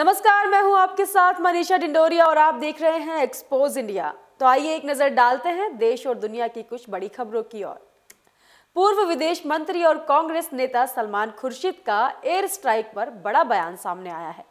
नमस्कार, मैं हूं आपके साथ मनीषा डिंडोरिया और आप देख रहे हैं एक्सपोज इंडिया। तो आइए एक नजर डालते हैं देश और दुनिया की कुछ बड़ी खबरों की ओर। पूर्व विदेश मंत्री और कांग्रेस नेता सलमान खुर्शीद का एयर स्ट्राइक पर बड़ा बयान सामने आया है।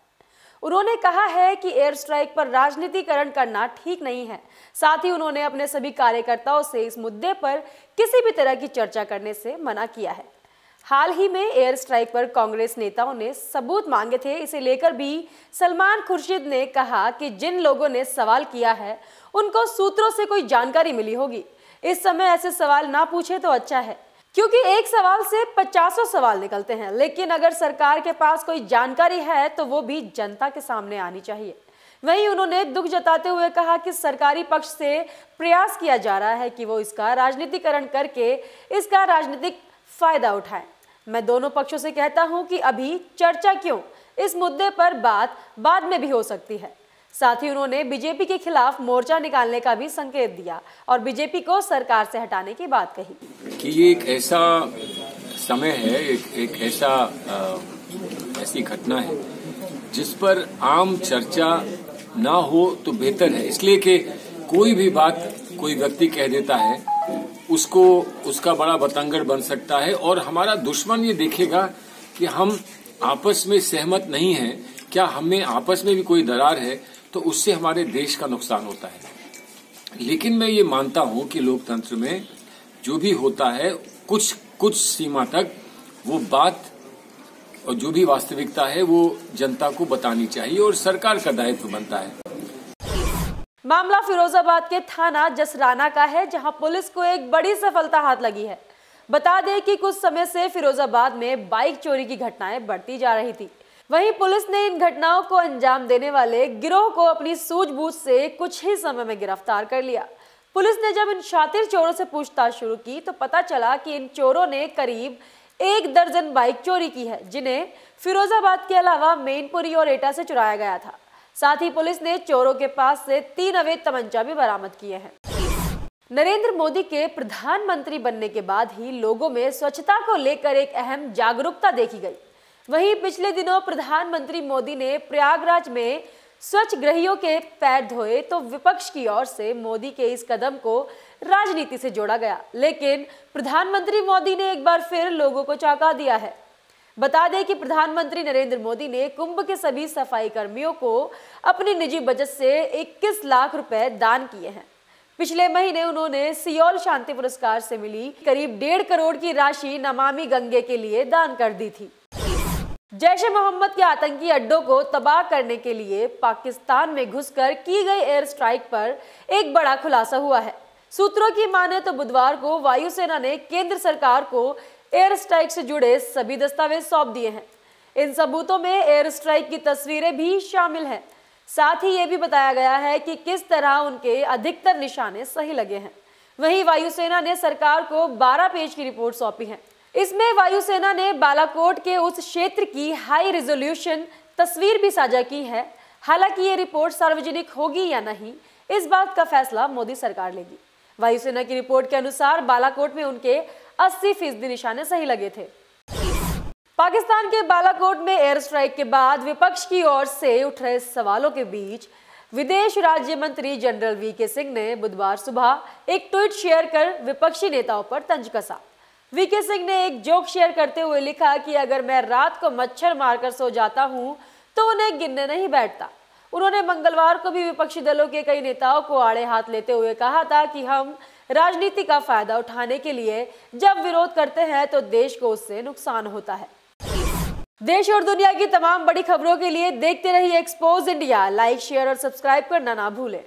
उन्होंने कहा है कि एयर स्ट्राइक पर राजनीतिकरण करना ठीक नहीं है। साथ ही उन्होंने अपने सभी कार्यकर्ताओं से इस मुद्दे पर किसी भी तरह की चर्चा करने से मना किया है। हाल ही में एयर स्ट्राइक पर कांग्रेस नेताओं ने सबूत मांगे थे। इसे लेकर भी सलमान खुर्शीद ने कहा कि जिन लोगों ने सवाल किया है उनको सूत्रों से कोई जानकारी मिली होगी। इस समय ऐसे सवाल ना पूछे तो अच्छा है, क्योंकि एक सवाल से 50 सवाल निकलते हैं। लेकिन अगर सरकार के पास कोई जानकारी है तो वो भी जनता के सामने आनी चाहिए। वहीं उन्होंने दुख जताते हुए कहा कि सरकारी पक्ष से प्रयास किया जा रहा है कि वो इसका राजनीतिकरण करके इसका राजनीतिक फायदा उठाएं। मैं दोनों पक्षों से कहता हूं कि अभी चर्चा क्यों, इस मुद्दे पर बात बाद में भी हो सकती है। साथ ही उन्होंने बीजेपी के खिलाफ मोर्चा निकालने का भी संकेत दिया और बीजेपी को सरकार से हटाने की बात कही कि ये एक ऐसा समय है, एक ऐसी घटना है जिस पर आम चर्चा ना हो तो बेहतर है। इसलिए कि कोई भी बात कोई व्यक्ति कह देता है, उसका बड़ा बतंगड़ बन सकता है और हमारा दुश्मन ये देखेगा कि हम आपस में सहमत नहीं हैं, क्या हमें आपस में भी कोई दरार है, तो उससे हमारे देश का नुकसान होता है। लेकिन मैं ये मानता हूं कि लोकतंत्र में जो भी होता है कुछ सीमा तक वो बात और जो भी वास्तविकता है वो जनता को बतानी चाहिए और सरकार का दायित्व बनता है। मामला फिरोजाबाद के थाना जसराना का है, जहां पुलिस को एक बड़ी सफलता हाथ लगी है। बता दें कि कुछ समय से फिरोजाबाद में बाइक चोरी की घटनाएं बढ़ती जा रही थी। वहीं पुलिस ने इन घटनाओं को अंजाम देने वाले गिरोह को अपनी सूझबूझ से कुछ ही समय में गिरफ्तार कर लिया। पुलिस ने जब इन शातिर चोरों से पूछताछ शुरू की तो पता चला कि इन चोरों ने करीब 1 दर्जन बाइक चोरी की है, जिन्हें फिरोजाबाद के अलावा मैनपुरी और एटा से चुराया गया था। साथ ही पुलिस ने चोरों के पास से 3 अवैध तमंचा भी बरामद किए हैं। नरेंद्र मोदी के प्रधानमंत्री बनने के बाद ही लोगों में स्वच्छता को लेकर एक अहम जागरूकता देखी गई। वहीं पिछले दिनों प्रधानमंत्री मोदी ने प्रयागराज में स्वच्छ गृहियों के पैर धोए तो विपक्ष की ओर से मोदी के इस कदम को राजनीति से जोड़ा गया। लेकिन प्रधानमंत्री मोदी ने एक बार फिर लोगों को चौंका दिया है। बता दें कि प्रधानमंत्री नरेंद्र मोदी ने कुंभ के सभी सफाई कर्मियों को अपनी निजी बजट से 21 लाख रुपए दान किए हैं। पिछले महीने उन्होंने सियोल शांति पुरस्कार से मिली करीब 1.5 करोड़ की राशि नमामि गंगे के लिए दान कर दी थी। जैश ए मोहम्मद के आतंकी अड्डों को तबाह करने के लिए पाकिस्तान में घुसकर की गई एयर स्ट्राइक पर एक बड़ा खुलासा हुआ है। सूत्रों की माने तो बुधवार को वायुसेना ने केंद्र सरकार को एयर स्ट्राइक से जुड़े सभी दस्तावेज सौंप दिए हैं। इन सबूतों में एयर स्ट्राइक की तस्वीरें भी शामिल हैं। साथ ही ये भी बताया गया है कि किस तरह उनके अधिकतर निशाने सही लगे हैं। वहीं वायुसेना ने सरकार को 12 पेज की रिपोर्ट सौंपी है। इसमें वायुसेना ने बालाकोट के उस क्षेत्र की हाई रिजोल्यूशन तस्वीर भी साझा की है। हालांकि ये रिपोर्ट सार्वजनिक होगी या नहीं, इस बात का फैसला मोदी सरकार लेगी। वायुसेना की रिपोर्ट के अनुसार बालाकोट में उनके 80% निशाने सही लगे थे। पाकिस्तान के बालाकोट में एयर स्ट्राइक के बाद विपक्ष की ओर से उठ रहे सवालों के बीच विदेश राज्य मंत्री जनरल वीके सिंह ने बुधवार सुबह एक ट्वीट शेयर कर विपक्षी नेताओं पर तंज कसा। वीके सिंह ने एक जोक शेयर करते हुए लिखा कि अगर मैं रात को मच्छर मारकर सो जाता हूं तो उन्हें गिनने नहीं बैठता। उन्होंने मंगलवार को भी विपक्षी दलों के कई नेताओं को आड़े हाथ लेते हुए कहा था कि हम राजनीति का फायदा उठाने के लिए जब विरोध करते हैं तो देश को उससे नुकसान होता है। देश और दुनिया की तमाम बड़ी खबरों के लिए देखते रहिए एक्सपोज इंडिया। लाइक, शेयर और सब्सक्राइब करना ना भूलें।